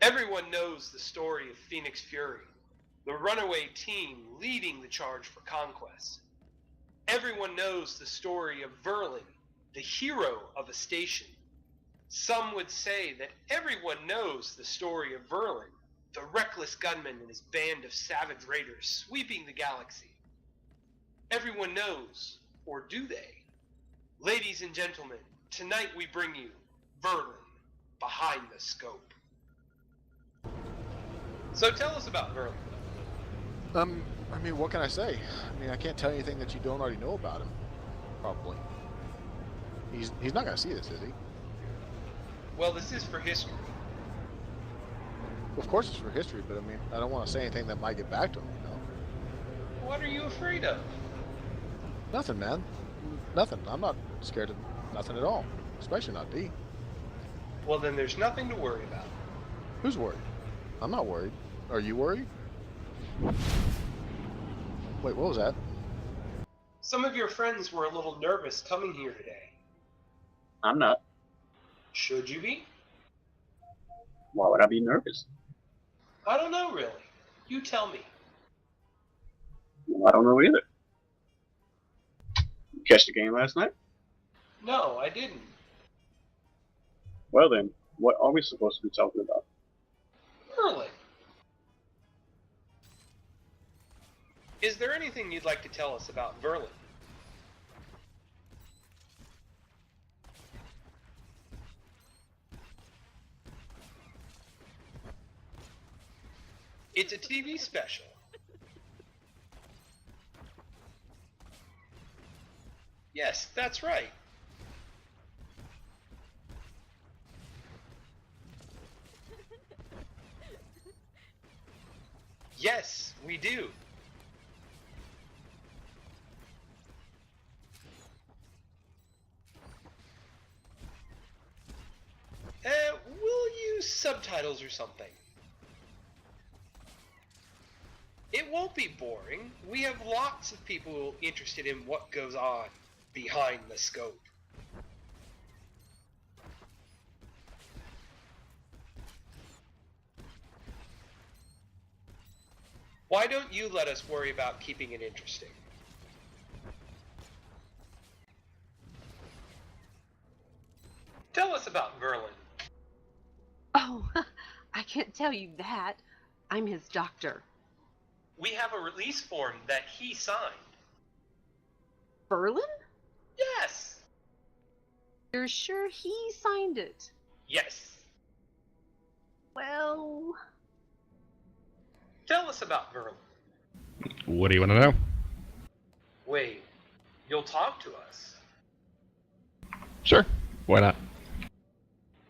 Everyone knows the story of Phoenix Fury, the runaway team leading the charge for conquest. Everyone knows the story of Verlan, the hero of a station. Some would say that everyone knows the story of Verlan, the reckless gunman and his band of savage raiders sweeping the galaxy. Everyone knows, or do they? Ladies and gentlemen, tonight we bring you Verlan, Behind the Scope. So tell us about Verlan. I mean, what can I say? I mean, I can't tell you anything that you don't already know about him. Probably. He's not going to see this, is he? Well, this is for history. Of course it's for history, but I mean, I don't want to say anything that might get back to him, you know? What are you afraid of? Nothing, man. Nothing. I'm not scared of nothing at all. Especially not D. Well, then there's nothing to worry about. Who's worried? I'm not worried. Are you worried? Wait, what was that? Some of your friends were a little nervous coming here today. I'm not. Should you be? Why would I be nervous? I don't know, really. You tell me. Well, I don't know either. You catch the game last night? No, I didn't. Well then, what are we supposed to be talking about? Verlan. Is there anything you'd like to tell us about Verlan? It's a TV special. Yes, that's right. Yes, we do. We'll use subtitles or something. It won't be boring. We have lots of people interested in what goes on behind the scope. Why don't you let us worry about keeping it interesting? Tell us about Verlan. Oh, I can't tell you that. I'm his doctor. We have a release form that he signed. Verlan? Yes! You're sure he signed it? Yes. Well... Tell us about Verlan. What do you want to know? Wait, you'll talk to us? Sure, why not?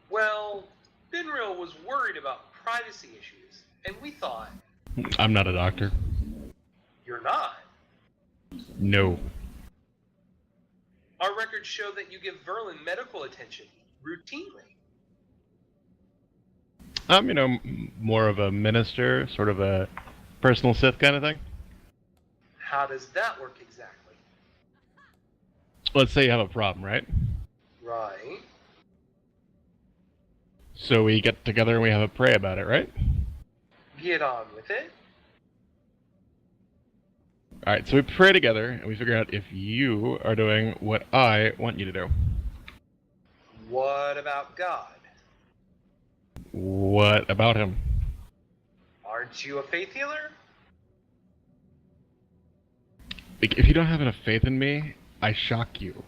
Well, Benreal was worried about privacy issues, and we thought... I'm not a doctor. You're not? No. Our records show that you give Verlan medical attention routinely. You know, more of a minister, sort of a personal Sith kind of thing. How does that work exactly? Let's say you have a problem, right? Right. So we get together and we have a pray about it, right? Get on with it. Alright, so we pray together and we figure out if you are doing what I want you to do. What about God? What about him? Aren't you a faith healer? If you don't have enough faith in me, I shock you.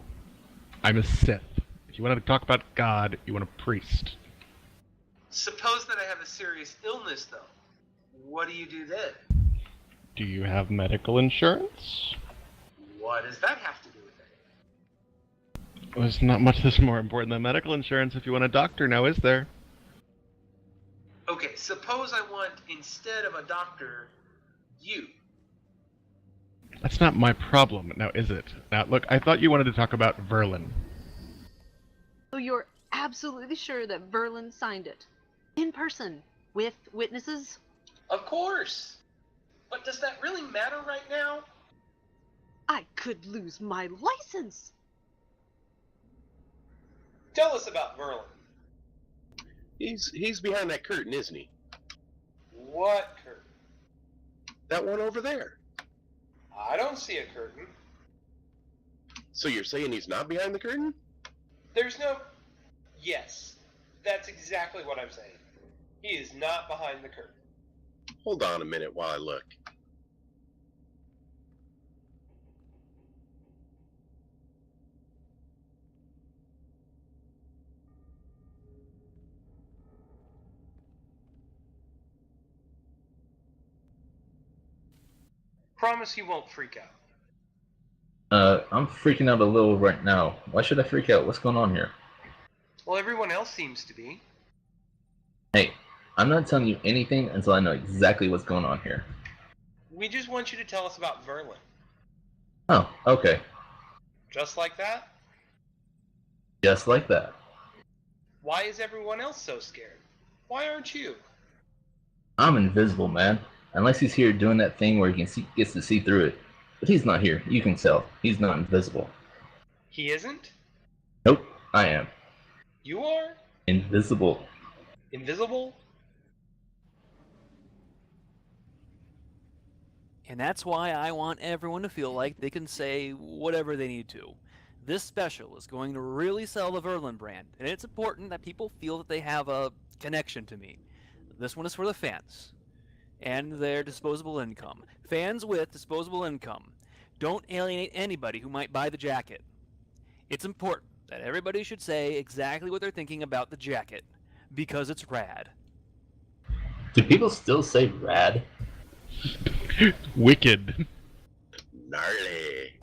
I'm a Sith. If you want to talk about God, you want a priest. Suppose that I have a serious illness, though. What do you do then? Do you have medical insurance? What does that have to do with it? Well, there's not much that's more important than medical insurance if you want a doctor now, is there? Okay, suppose I want, instead of a doctor, you. That's not my problem, now is it? Now, look, I thought you wanted to talk about Verlan. So you're absolutely sure that Verlan signed it? In person? With witnesses? Of course! But does that really matter right now? I could lose my license! Tell us about Verlan. He's behind that curtain, isn't he? What curtain? That one over there. I don't see a curtain. So you're saying he's not behind the curtain? There's no... Yes, that's exactly what I'm saying. He is not behind the curtain. Hold on a minute while I look. Promise you won't freak out. I'm freaking out a little right now. Why should I freak out? What's going on here? Well, everyone else seems to be. Hey, I'm not telling you anything until I know exactly what's going on here. We just want you to tell us about Verlan. Oh, okay. Just like that? Just like that. Why is everyone else so scared? Why aren't you? I'm invisible, man. Unless he's here doing that thing where he gets to see through it. But he's not here. You can tell. He's not invisible. He isn't? Nope, I am. You are? Invisible. Invisible? And that's why I want everyone to feel like they can say whatever they need to. This special is going to really sell the Verlan brand, and it's important that people feel that they have a connection to me. This one is for the fans and their disposable income. Fans with disposable income. Don't alienate anybody who might buy the jacket. It's important that everybody should say exactly what they're thinking about the jacket, because it's rad. Do people still say rad? Wicked. Gnarly.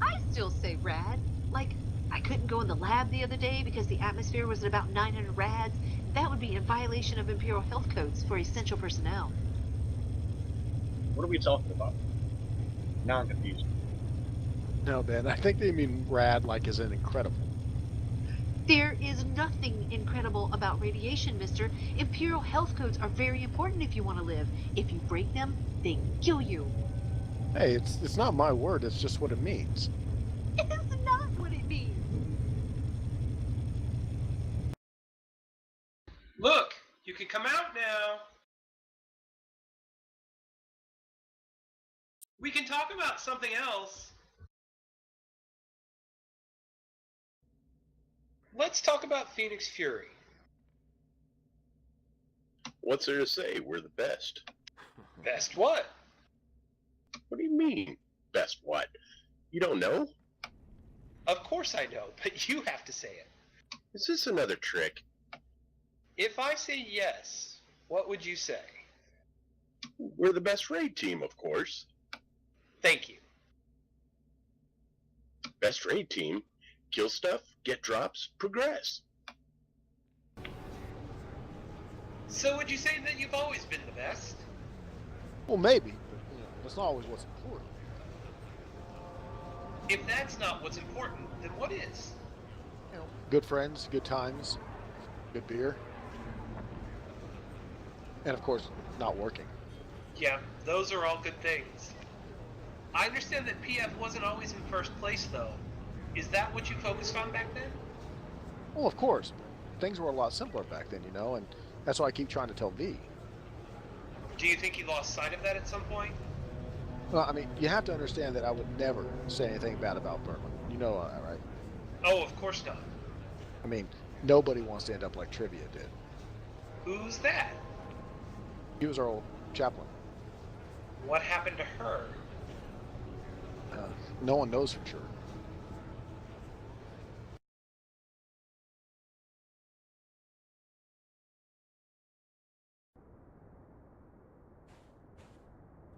I still say rad. Like, I couldn't go in the lab the other day because the atmosphere was at about 900 rads. That would be in violation of Imperial health codes for essential personnel. What are we talking about? Now I'm confused. No, Ben, I think they mean rad like as in incredible. There is nothing incredible about radiation, mister. Imperial health codes are very important if you want to live. If you break them, they kill you. Hey, it's not my word, it's just what it means. It's not what it means. Look, you can come out now. We can talk about something else. Let's talk about Phoenix Fury. What's there to say? We're the best. Best what? What do you mean, best what? You don't know? Of course I know, but you have to say it. Is this another trick? If I say yes, what would you say? We're the best raid team, of course. Thank you. Best raid team. Kill stuff, get drops, progress. So would you say that you've always been the best? Well, maybe, but that's not always what's important. If that's not what's important, then what is? Good friends, good times, good beer, and of course, not working. Yeah, those are all good things. I understand that PF wasn't always in first place, though. Is that what you focused on back then? Well, of course, but things were a lot simpler back then, and that's why I keep trying to tell V. Do you think you lost sight of that at some point? Well, I mean, you have to understand that I would never say anything bad about Verlan. You know that, right? Oh, of course not. I mean, nobody wants to end up like Trivia did. Who's that? He was our old chaplain. What happened to her? No one knows for sure.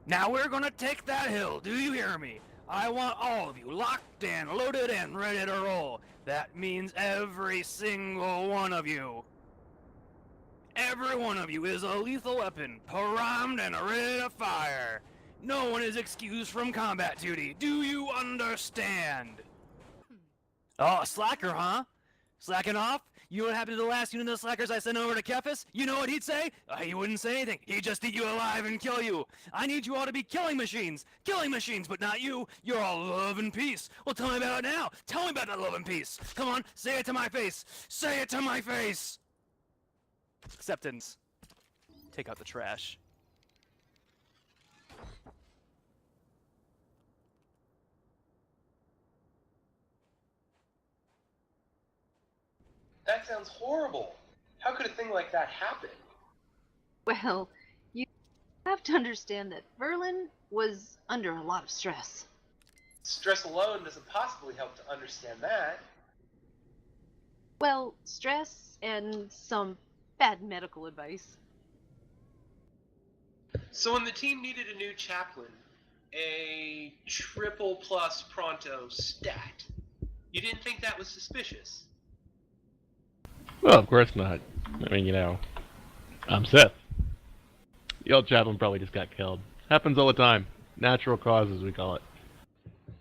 Now we're gonna take that hill, do you hear me? I want all of you locked in, loaded and ready to roll. That means every single one of you. Every one of you is a lethal weapon, primed and ready to fire. No one is excused from combat duty. Do you understand? Oh, slacker, huh? Slacking off? You know what happened to the last unit of slackers I sent over to Kefis? You know what he'd say? He wouldn't say anything. He'd just eat you alive and kill you. I need you all to be killing machines, but not you. You're all love and peace. Well, tell me about it now. Tell me about that love and peace. Come on, say it to my face. Say it to my face. Acceptance. Take out the trash. That sounds horrible. How could a thing like that happen? Well, you have to understand that Verlan was under a lot of stress. Stress alone doesn't possibly help to understand that. Well, stress and some bad medical advice. So when the team needed a new chaplain, a triple plus pronto stat, you didn't think that was suspicious? Well, of course not. I mean, you know, I'm Seth. The old chaplain probably just got killed. Happens all the time. Natural causes, we call it.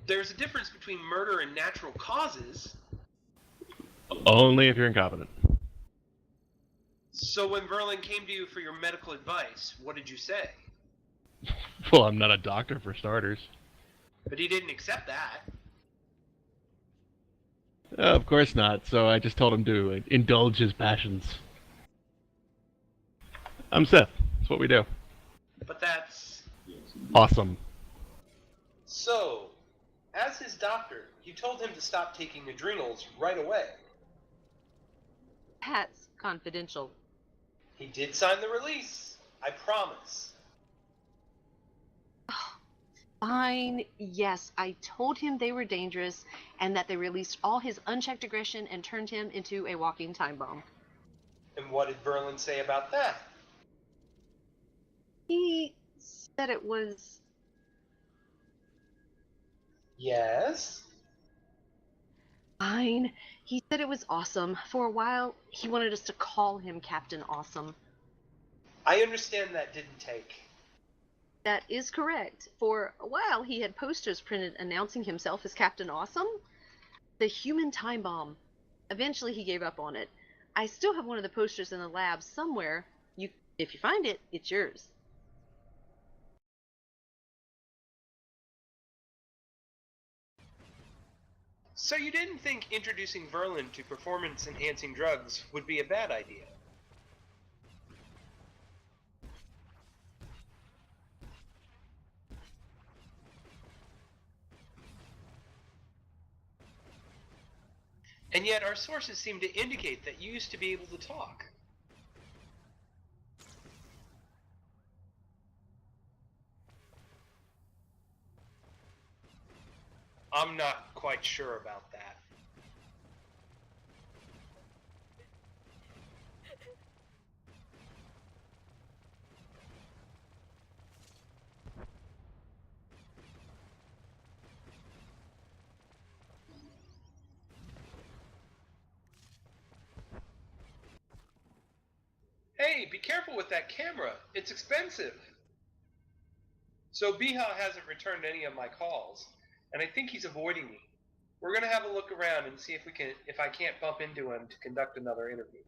There's a difference between murder and natural causes. Only if you're incompetent. So when Verlan came to you for your medical advice, what did you say? Well, I'm not a doctor, for starters. But he didn't accept that. Of course not, so I just told him to indulge his passions. I'm Seth. That's what we do. But that's... Awesome. So, as his doctor, you told him to stop taking adrenals right away. That's confidential. He did sign the release. I promise. Fine. Yes, I told him they were dangerous and that they released all his unchecked aggression and turned him into a walking time bomb. And what did Verlan say about that? He said it was... Yes? Fine. He said it was awesome. For a while, he wanted us to call him Captain Awesome. I understand that didn't take. That is correct. For a while, he had posters printed announcing himself as Captain Awesome, the human time bomb. Eventually, he gave up on it. I still have one of the posters in the lab somewhere. If you find it, it's yours. So you didn't think introducing Verlan to performance-enhancing drugs would be a bad idea? And yet our sources seem to indicate that you used to be able to talk. I'm not quite sure about that. Hey, be careful with that camera. It's expensive. So Biha hasn't returned any of my calls, and I think he's avoiding me. We're gonna have a look around and see if I can't bump into him to conduct another interview.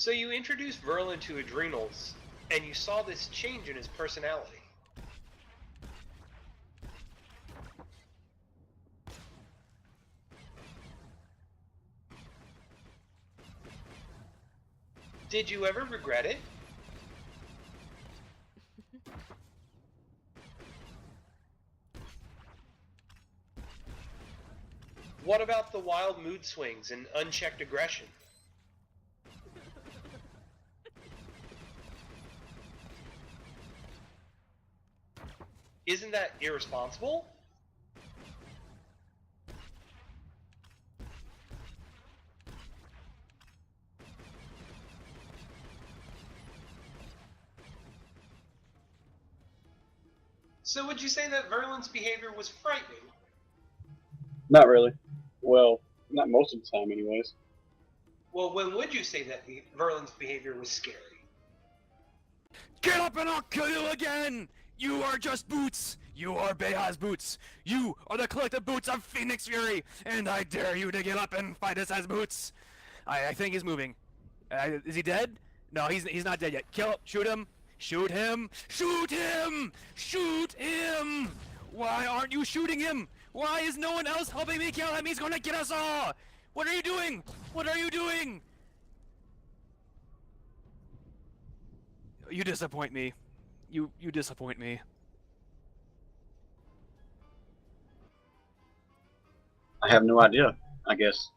So you introduced Verlan to Adrenals, and you saw this change in his personality. Did you ever regret it? What about the wild mood swings and unchecked aggression? Isn't that irresponsible? So would you say that Verlan's behavior was frightening? Not really. Well, not most of the time, anyways. Well, when would you say that Verlan's behavior was scary? Get up and I'll kill you again! You are just boots! You are Beha's boots! You are the collective boots of Phoenix Fury! And I dare you to get up and fight us as boots! I think he's moving. Is he dead? No, he's not dead yet. Kill him! Shoot him! Shoot him! Shoot him! Shoot him! Why aren't you shooting him? Why is no one else helping me kill him? He's gonna get us all! What are you doing? What are you doing? You disappoint me. You disappoint me. I have no idea, I guess.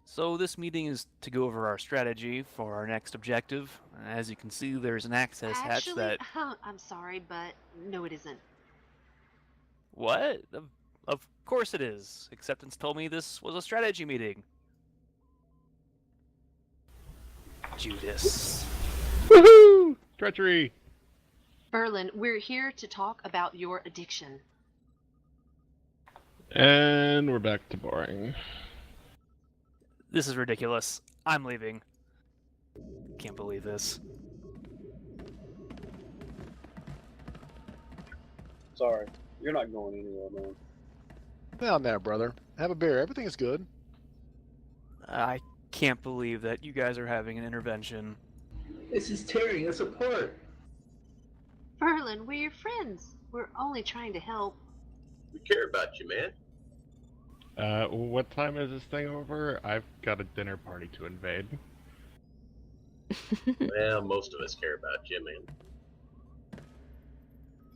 So this meeting is to go over our strategy for our next objective. As you can see, there's an access hatch that... I'm sorry, but no, it isn't. What? Of course it is. Acceptance told me this was a strategy meeting. Judas. Woohoo! Treachery! Verlan, we're here to talk about your addiction. And we're back to boring. This is ridiculous. I'm leaving. Can't believe this. Sorry. You're not going anywhere, man. Down there, brother. Have a beer. Everything is good. I can't believe that you guys are having an intervention. This is tearing us apart. Verlan, we're your friends. We're only trying to help. We care about you, man. What time is this thing over? I've got a dinner party to invade. Well, most of us care about you, man.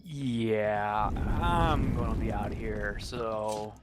Yeah, I'm gonna be out here, so...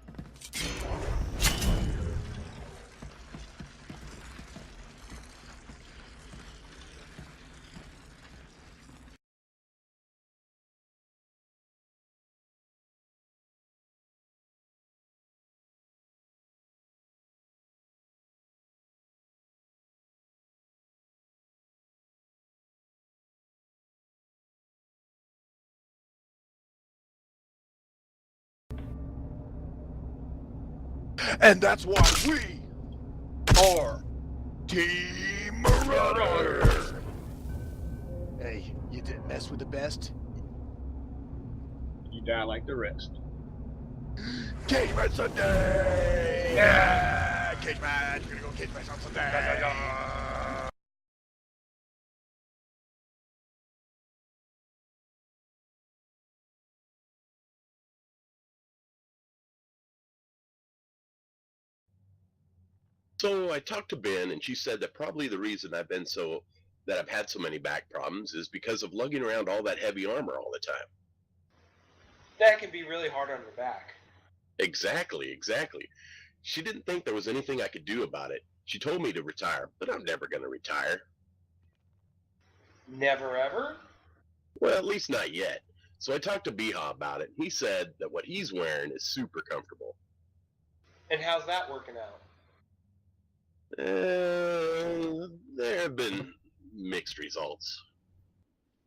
And that's why we are Team Marauder. Hey, you didn't mess with the best. You die like the rest. Cage match Sunday! Yeah! Cage match! We're gonna go cage match on Sunday! So I talked to Ben, and she said that probably the reason I've had so many back problems is because of lugging around all that heavy armor all the time. That can be really hard on your back. Exactly. She didn't think there was anything I could do about it. She told me to retire, but I'm never going to retire. Never ever? Well, at least not yet. So I talked to Beha about it. He said that what he's wearing is super comfortable. And how's that working out? There have been mixed results.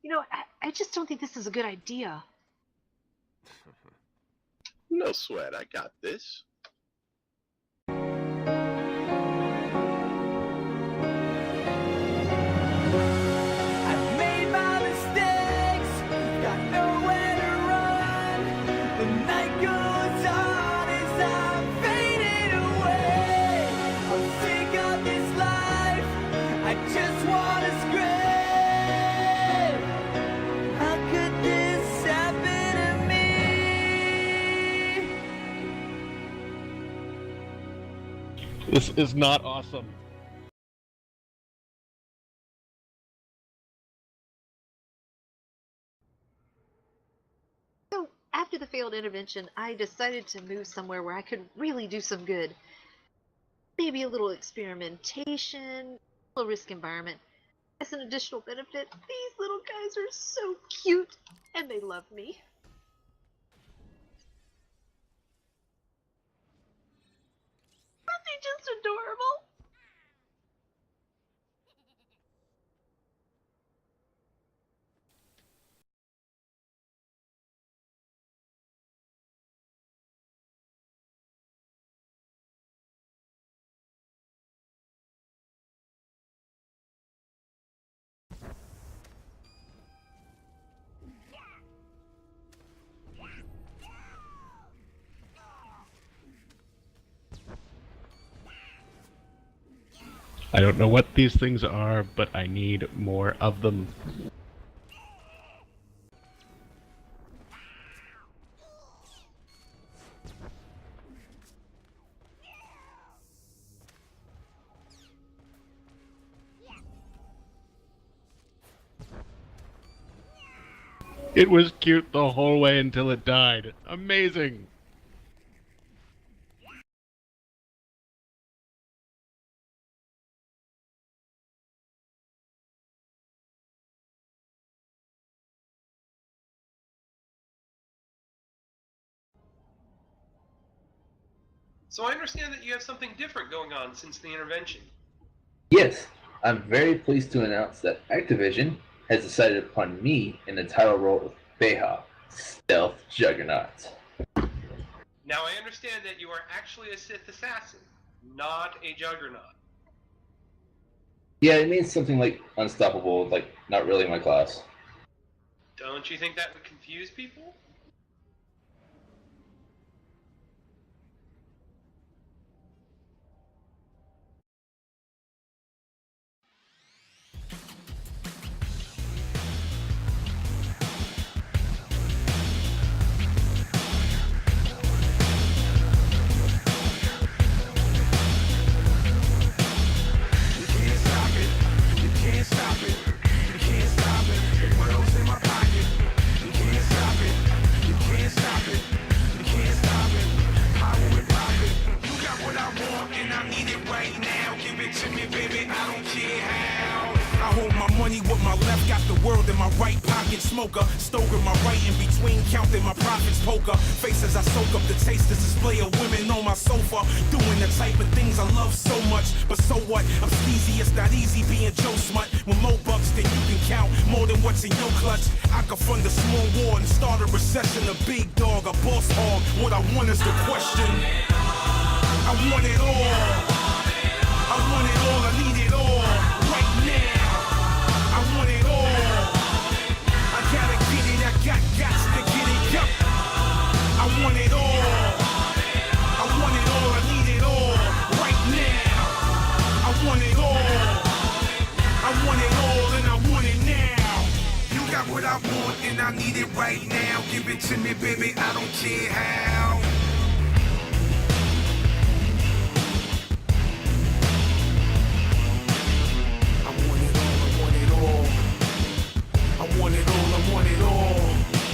You know, I just don't think this is a good idea. No sweat, I got this. I've made my mistakes, got nowhere to run. The night goes on as I'm fading away. This is not awesome. So, after the failed intervention, I decided to move somewhere where I could really do some good. Maybe a little experimentation, a low risk environment. As an additional benefit, these little guys are so cute and they love me. Aren't they just adorable? I don't know what these things are, but I need more of them. It was cute the whole way until it died. Amazing! So I understand that you have something different going on since the intervention. Yes, I'm very pleased to announce that Activision has decided upon me in the title role of Beha, Stealth Juggernaut. Now I understand that you are actually a Sith assassin, not a Juggernaut. Yeah, it means something like unstoppable, like not really my class. Don't you think that would confuse people? With my left, got the world in my right pocket. Smoker, stoker, my right in between, counting my profits. Poker faces, I soak up the taste. This display of women on my sofa, doing the type of things I love so much. But so what? I'm skeezy, it's not easy being Joe Smut. With more bucks than you can count, more than what's in your clutch. I could fund a small war and start a recession. A big dog, a boss hog. What I want is the question. I want it all. I want it all. I need it all right now. I want it all. I gotta get it. I got to get it. Yup. I want it all. I want it all. I need it all right now. I want it all. I want it all and I want it now. You got what I want and I need it right now. Give it to me, baby. I don't care how. I want it all.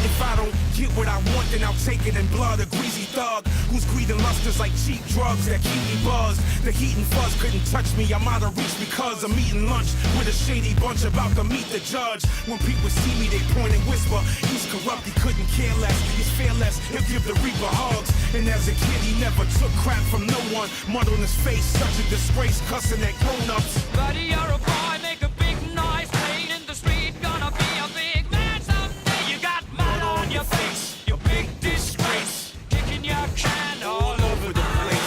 If I don't get what I want, then I'll take it in blood. A greasy thug whose greed and lust is like cheap drugs that keep me buzzed. The heat and fuzz couldn't touch me. I'm out of reach because I'm eating lunch with a shady bunch about to meet the judge. When people see me, they point and whisper, he's corrupt, he couldn't care less. He's fearless, he'll give the reaper hugs. And as a kid, he never took crap from no one. Mud on his face, such a disgrace, cussing at grown-ups. Buddy, you're a boy, make a big noise, playing in the street, gonna be a big man someday. You got mud on your face, your big disgrace, kicking your can all over the place.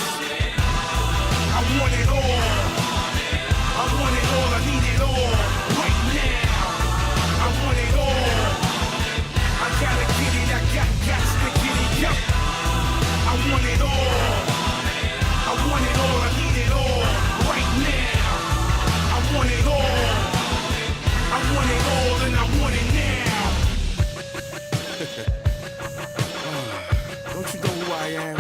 I want it all. I want it all. I need it all right now. I want it all. I gotta get it. I got to get it. Yup. I want it all. I want it all. I need it all right now. I want it all. I want it all and I want it now. Don't you know who I am?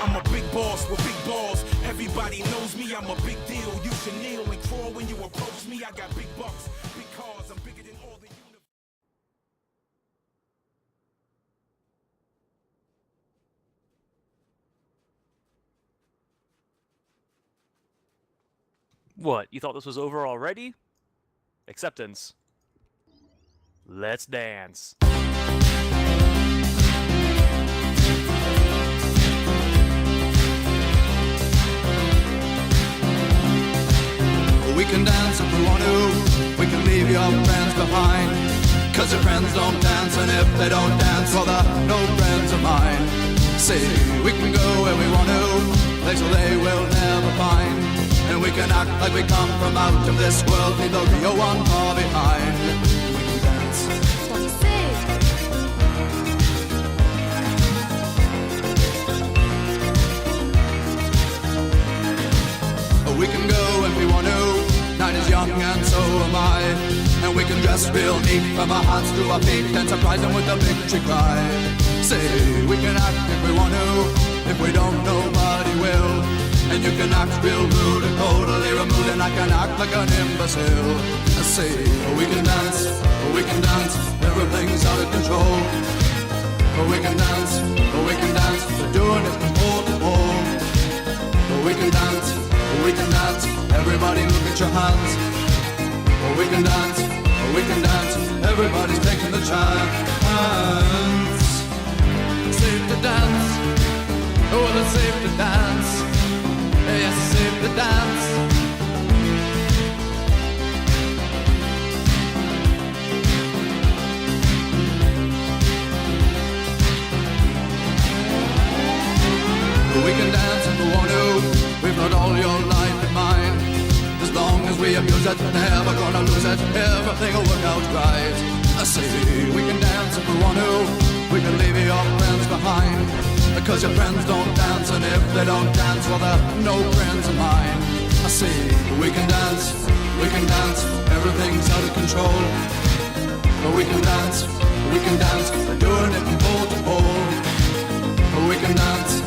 I'm a big boss with big balls, heavy Everybody knows me, I'm a big deal. You should kneel and crawl when you approach me. I got big bucks, big cars, I'm bigger than all the universe. What, you thought this was over already? Acceptance. Let's dance. We can dance if we want to, we can leave your friends behind. Cause your friends don't dance, and if they don't dance, well they're no friends of mine. See, we can go where we want to, places they will never find. And we can act like we come from out of this world, leave the real one far behind. We can dance. What do you say? We can go if we want to, night is young and so am I. And we can dress real neat from our hearts to our feet and surprise them with a victory cry. Say, we can act if we want to, if we don't nobody will. And you can act real rude and totally removed, and I can act like an imbecile. Say, we can dance, everything's out of control. We can dance, we're doing it from pole to pole. We can dance, everybody look at your hands. We can dance, everybody's taking the chance. Safe to dance, oh it's safe to dance. Yes, it's safe to dance. We can dance if we want to, we've got all your life in mind. As long as we abuse it, never gonna lose it, everything will work out right. I say, we can dance if we want to, we can leave your friends behind. Because your friends don't dance, and if they don't dance, well they're no friends of mine. I say, we can dance, everything's out of control. But we can dance, we're doing it from pole to pole. We can dance,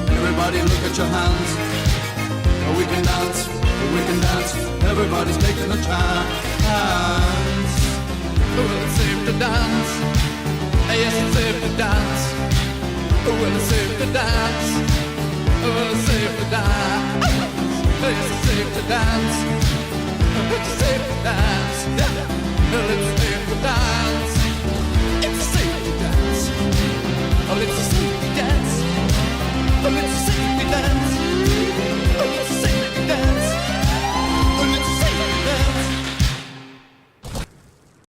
everybody look at your hands. We can dance, everybody's taking the chance. Well, it's safe to dance, yes it's safe to dance. Well, it's safe to dance, well it's safe to dance.